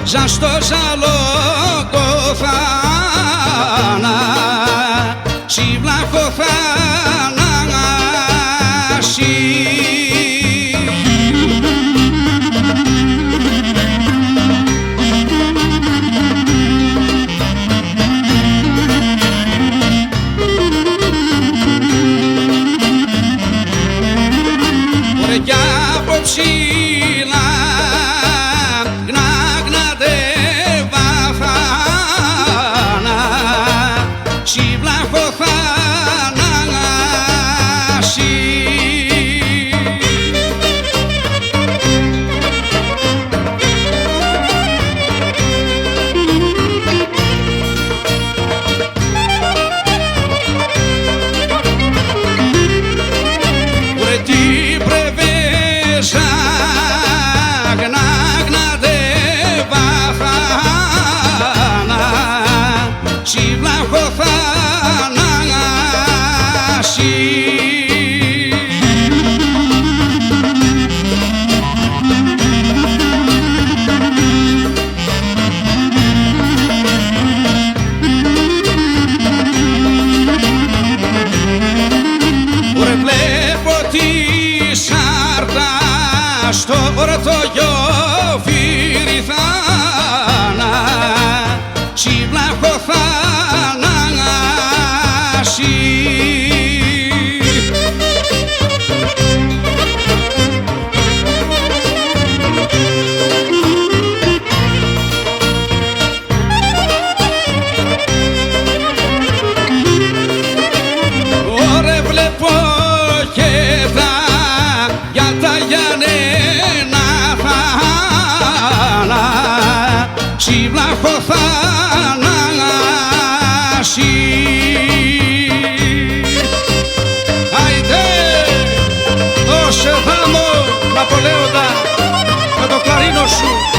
ζαστό ζαλόκο θάνα τσιβλάχο θανάσι. Κι από ψηλά γνάγνατε βάθανα τσιβλάχο θανάσι. Τσιβλάχο θανάσι. Ωρε βλέπω τη σάρτα στο ορθογιόφυρη θάνα τσιβλάχο θανάσι. Ωρε βλέπω και τα για τα Γιάννενα θάνα τσιβλάχο θανάσι. Άιντε, δώσε θάμο Ναπολέοντα με το κλαρίνο σου.